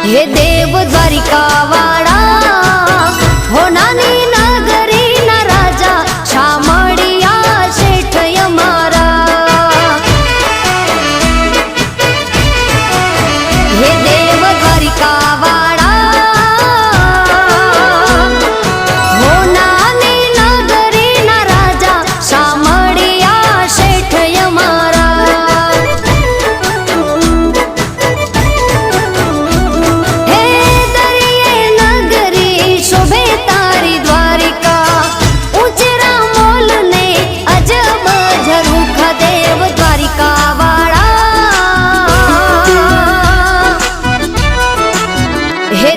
हे देव द्वारिका वाळा हो नानी नगरी ना राजा शामळिया शेठ यमारा। हे देव द्वारिका वाळा हो नानी नगरी ना राजा शामळिया शेठ यमारा। हे